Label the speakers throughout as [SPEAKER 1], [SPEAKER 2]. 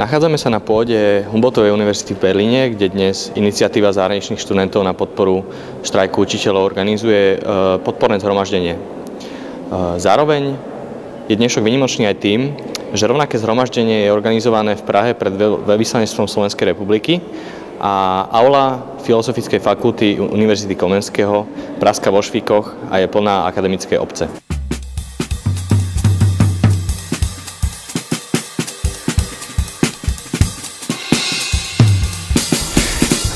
[SPEAKER 1] Nachádzame sa na pôde Humboldtovej univerzity v Berlíne, kde dnes iniciatíva zahraničných študentov na podporu štrajku učiteľov organizuje podporné zhromaždenie. Zároveň je dnešok výnimočný aj tým, že rovnaké zhromaždenie je organizované v Prahe pred veľvyslanectvom Slovenskej republiky a aula Filozofickej fakulty Univerzity Komenského praska vo švíkoch a je plná akademickej obce.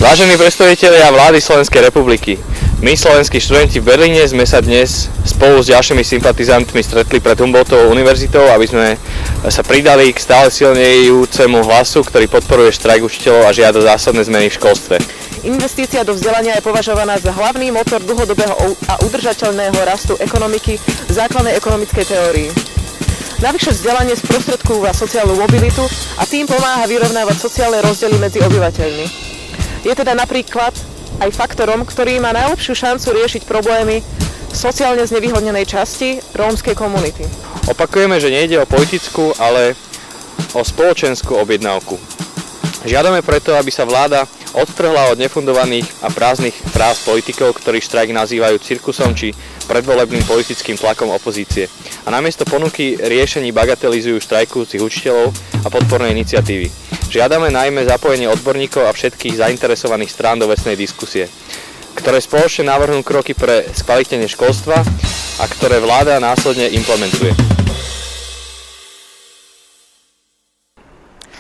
[SPEAKER 1] Vážení predstavitelia vlády Slovenskej republiky, my, slovenskí študenti v Berlíne, sme sa dnes spolu s ďalšími sympatizantmi stretli pred Humboldtovou univerzitou, aby sme sa pridali k stále silnejúcemu hlasu, ktorý podporuje štrajk učiteľov a žiada zásadné zmeny v školstve.
[SPEAKER 2] Investícia do vzdelania je považovaná za hlavný motor dlhodobého a udržateľného rastu ekonomiky v základnej ekonomickej teórii. Navyše vzdelanie sprostredkúva sociálnu mobilitu a tým pomáha vyrovnávať sociálne rozdiely medzi obyvateľmi. Je teda napríklad aj faktorom, ktorý má najlepšiu šancu riešiť problémy sociálne znevýhodnenej časti rómskej komunity.
[SPEAKER 1] Opakujeme, že nejde o politickú, ale o spoločenskú objednávku. Žiadame preto, aby sa vláda odtrhla od nefundovaných a prázdnych fráz politikov, ktorí štrajk nazývajú cirkusom či predvolebným politickým tlakom opozície. A namiesto ponuky riešení bagatelizujú štrajkujúcich učiteľov a podporné iniciatívy. Žiadame najmä zapojenie odborníkov a všetkých zainteresovaných strán do vecnej diskusie, ktoré spoločne navrhnú kroky pre skvalitnenie školstva a ktoré vláda následne implementuje.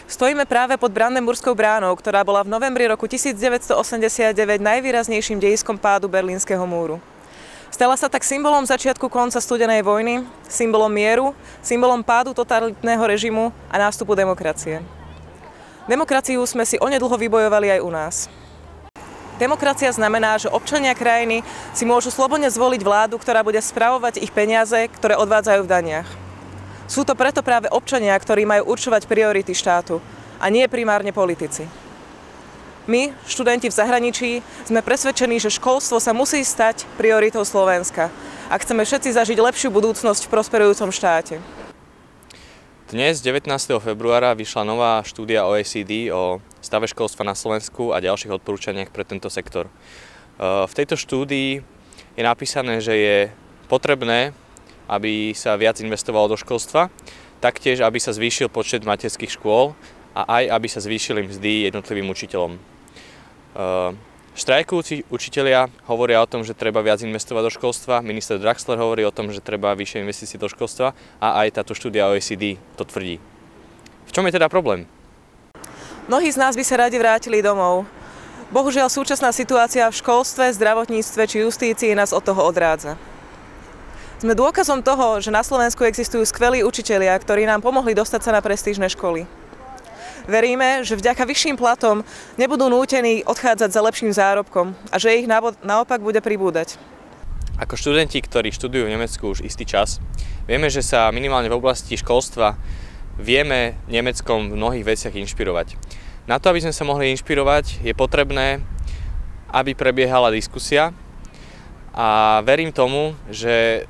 [SPEAKER 2] Stojíme práve pod Brandenburskou bránou, ktorá bola v novembri roku 1989 najvýraznejším dejiskom pádu Berlínskeho múru. Stala sa tak symbolom začiatku konca studenej vojny, symbolom mieru, symbolom pádu totalitného režimu a nástupu demokracie. Demokraciu sme si onedlho vybojovali aj u nás. Demokracia znamená, že občania krajiny si môžu slobodne zvoliť vládu, ktorá bude spravovať ich peniaze, ktoré odvádzajú v daniach. Sú to preto práve občania, ktorí majú určovať priority štátu, a nie primárne politici. My, študenti v zahraničí, sme presvedčení, že školstvo sa musí stať prioritou Slovenska, ak chceme všetci zažiť lepšiu budúcnosť v prosperujúcom štáte.
[SPEAKER 1] Dnes, 19. februára, vyšla nová štúdia OECD o stave školstva na Slovensku a ďalších odporúčaniach pre tento sektor. V tejto štúdii je napísané, že je potrebné, aby sa viac investovalo do školstva, taktiež, aby sa zvýšil počet materských škôl a aj, aby sa zvýšili mzdy jednotlivým učiteľom. Štrajkujúci učitelia hovoria o tom, že treba viac investovať do školstva, minister Draxler hovorí o tom, že treba vyššie investície do školstva a aj táto štúdia OECD to tvrdí. V čom je teda problém?
[SPEAKER 2] Mnohí z nás by sa radi vrátili domov. Bohužiaľ, súčasná situácia v školstve, zdravotníctve či justícii nás od toho odrádza. Sme dôkazom toho, že na Slovensku existujú skvelí učitelia, ktorí nám pomohli dostať sa na prestížne školy. Veríme, že vďaka vyšším platom nebudú nútení odchádzať za lepším zárobkom a že ich naopak bude pribúdať.
[SPEAKER 1] Ako študenti, ktorí študujú v Nemecku už istý čas, vieme, že sa minimálne v oblasti školstva vieme Nemeckom v mnohých veciach inšpirovať. Na to, aby sme sa mohli inšpirovať, je potrebné, aby prebiehala diskusia a verím tomu, že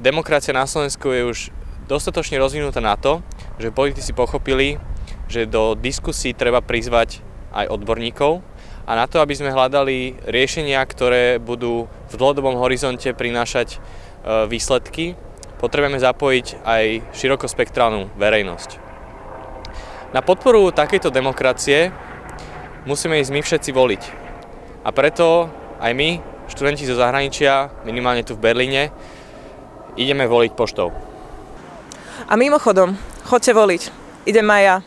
[SPEAKER 1] demokracia na Slovensku je už dostatočne rozvinutá na to, že politici pochopili, že do diskusí treba prizvať aj odborníkov a na to, aby sme hľadali riešenia, ktoré budú v dlhodobom horizonte prinášať výsledky, potrebujeme zapojiť aj širokospektrálnu verejnosť. Na podporu takejto demokracie musíme ísť my všetci voliť. A preto aj my, študenti zo zahraničia, minimálne tu v Berlíne, ideme voliť poštou.
[SPEAKER 2] A mimochodom, choďte voliť. Idem aj ja.